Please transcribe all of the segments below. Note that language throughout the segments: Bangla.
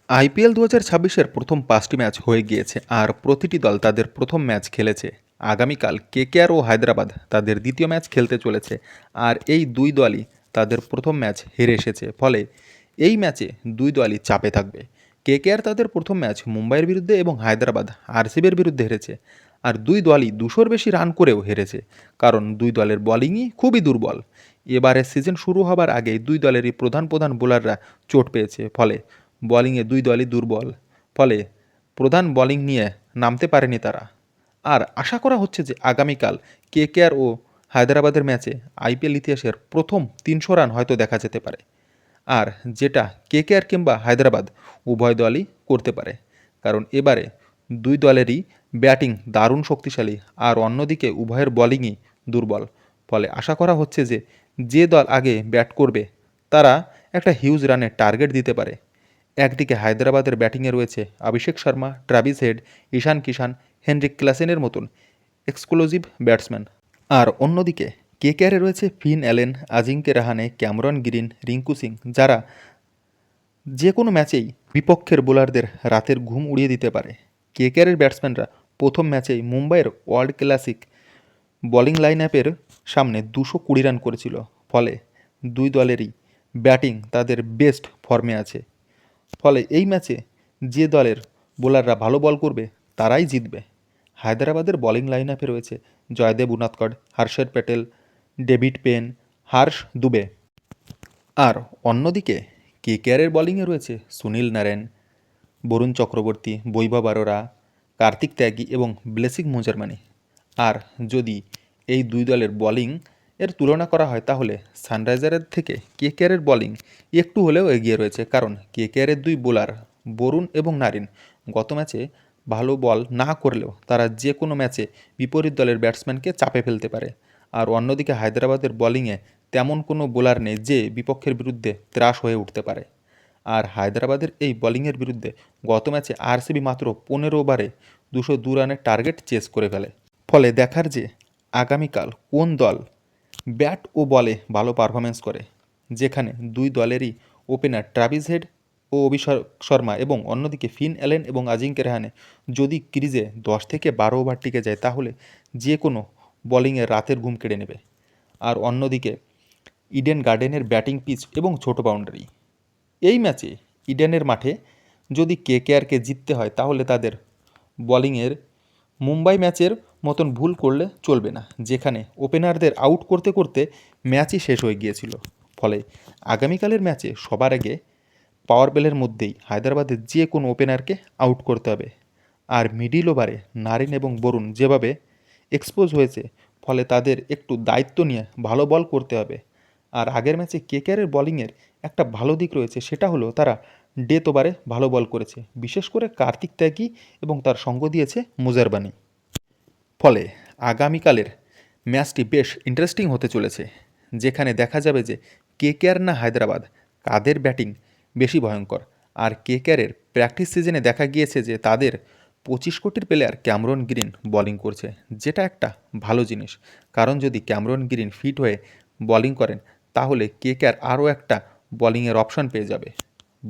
আইপিএল ২০২৬-এর প্রথম ৫টি ম্যাচ হয়ে গিয়েছে আর প্রতিটি দল তাদের প্রথম ম্যাচ খেলেছে। আগামীকাল কেকেআর ও হায়দ্রাবাদ তাদের দ্বিতীয় ম্যাচ খেলতে চলেছে। আর এই দুই দলই তাদের প্রথম ম্যাচ হেরে এসেছে, ফলে এই ম্যাচে দুই দলই চাপে থাকবে। কেকেআর তাদের প্রথম ম্যাচ মুম্বাইয়ের বিরুদ্ধে এবং হায়দ্রাবাদ আরসিবির বিরুদ্ধে হেরেছে। আর দুই দলই ২০০-র বেশি রান করেও হেরেছে, কারণ দুই দলের বোলিংই খুবই দুর্বল। এবারের সিজন শুরু হবার আগেই দুই দলেরই প্রধান প্রধান বোলাররা চোট পেয়েছে, ফলে বোলিংয়ে দুই দলই দুর্বল। ফলে প্রধান বোলিং নিয়ে নামতে পারেনি তারা। আর আশা করা হচ্ছে যে আগামীকাল কেকেআর ও হায়দ্রাবাদের ম্যাচে আইপিএল ইতিহাসের প্রথম ৩০০ রান হয়তো দেখা যেতে পারে, আর যেটা কেকেআর কিংবা হায়দ্রাবাদ উভয় দলই করতে পারে, কারণ এবারে দুই দলেরই ব্যাটিং দারুণ শক্তিশালী আর অন্যদিকে উভয়ের বোলিংই দুর্বল। ফলে আশা করা হচ্ছে যে যে দল আগে ব্যাট করবে তারা একটা হিউজ রানের টার্গেট দিতে পারে। একদিকে হায়দ্রাবাদের ব্যাটিংয়ে রয়েছে Abhishek Sharma, Travis Head, Ishan Kishan, Heinrich ক্লাসেনের মতন এক্সক্লুসিভ ব্যাটসম্যান। আর অন্যদিকে কেকেআরে রয়েছে Finn Allen, Ajinkya Rahane, Cameron Green, Rinku Singh, যারা যে কোনো ম্যাচেই বিপক্ষের বোলারদের রাতের ঘুম উড়িয়ে দিতে পারে। কেকেআরের ব্যাটসম্যানরা প্রথম ম্যাচেই মুম্বাইয়ের ওয়ার্ল্ড ক্লাসিক বোলিং লাইন আপের সামনে ২২০ রান করেছিল। ফলে দুই দলেরই ব্যাটিং তাদের বেস্ট ফর্মে আছে। ফলে এই ম্যাচে যে দলের বোলাররা ভালো বল করবে তারাই জিতবে। হায়দ্রাবাদের বোলিং লাইন আপে রয়েছে জয়দেব উনাদকট, হর্ষদ প্যাটেল, ডেভিড পেন, হার্ষ দুবে। আর অন্যদিকে কেকেআরের বোলিংয়ে রয়েছে সুনীল নারায়ণ, বরুণ চক্রবর্তী, বৈভব আরোরা, কার্তিক ত্যাগী এবং ব্লেসিং মুজারমানি। আর যদি এই দুই দলের বোলিং এর তুলনা করা হয় তাহলে সানরাইজারের থেকে কেকেআরের বোলিং একটু হলেও এগিয়ে রয়েছে, কারণ কেকেআরের দুই বোলার বরুণ এবং নারিন গত ম্যাচে ভালো বল না করলেও তারা যে কোনো ম্যাচে বিপরীত দলের ব্যাটসম্যানকে চাপে ফেলতে পারে। আর অন্যদিকে হায়দ্রাবাদের বোলিংয়ে তেমন কোনো বোলার নেই যে বিপক্ষের বিরুদ্ধে ত্রাস হয়ে উঠতে পারে। আর হায়দ্রাবাদের এই বোলিংয়ের বিরুদ্ধে গত ম্যাচে আরসিবি মাত্র ১৫ ওভারে ২০২ রানের টার্গেট চেস করে ফেলে। ফলে দেখার যে আগামীকাল কোন দল ব্যাট ও বলে ভালো পারফরমেন্স করে, যেখানে দুই দলেরই ওপেনার ট্রাভিস হেড ও অভিষেক শর্মা এবং অন্যদিকে ফিন অ্যালেন এবং আজিঙ্কে রেহানে যদি ক্রিজে ১০ থেকে ১২ ওভার টিকে যায় তাহলে যে কোনো বোলিংয়ে রাতের ঘুম কেড়ে নেবে। আর অন্যদিকে ইডেন গার্ডেনের ব্যাটিং পিচ এবং ছোট বাউন্ডারি, এই ম্যাচে ইডেনের মাঠে যদি কেকেআরকে জিততে হয় তাহলে তাদের বোলিংয়ের মুম্বাই ম্যাচের মতন ভুল করলে চলবে না, যেখানে ওপেনারদের আউট করতে করতে ম্যাচই শেষ হয়ে গিয়েছিল। ফলে আগামীকালের ম্যাচে সবার আগে পাওয়ার প্লের মধ্যেই হায়দ্রাবাদের যে কোনো ওপেনারকে আউট করতে হবে। আর মিডিল ওভারে নারিন এবং বরুণ যেভাবে এক্সপোজ হয়েছে, ফলে তাদের একটু দায়িত্ব নিয়ে ভালো বল করতে হবে। আর আগের ম্যাচে কেকেআরের বোলিংয়ের একটা ভালো দিক রয়েছে, সেটা হলো তারা ডেথ ওভারে ভালো বল করেছে, বিশেষ করে কার্তিক ত্যাগী এবং তার সঙ্গ দিয়েছে মুজারবানি। ফলে আগামীকালের ম্যাচটি বেশ ইন্টারেস্টিং হতে চলেছে, যেখানে দেখা যাবে যে কেকেআর না হায়দ্রাবাদ কাদের ব্যাটিং বেশি ভয়ঙ্কর। আর কেকেআরের প্র্যাকটিস সিজনে দেখা গিয়েছে যে তাদের ২৫ কোটির প্লেয়ার ক্যামরন গ্রিন বোলিং করছে, যেটা একটা ভালো জিনিস, কারণ যদি ক্যামরন গ্রিন ফিট হয়ে বোলিং করেন তাহলে কেকেআর আরও একটা বোলিংয়ের অপশন পেয়ে যাবে।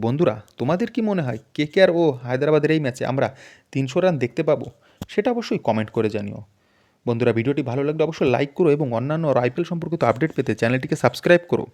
বন্ধুরা, তোমাদের কি মনে হয় কেকেআর ও হায়দ্রাবাদের এই ম্যাচে আমরা ৩০০ রান দেখতে পাবো? সেটা অবশ্যই কমেন্ট করে জানিও। বন্ধুরা, ভিডিওটি ভালো লাগলে অবশ্যই লাইক করো এবং অন্যান্য আইপিএল সম্পর্কিত আপডেট পেতে চ্যানেলটিকে সাবস্ক্রাইব করো।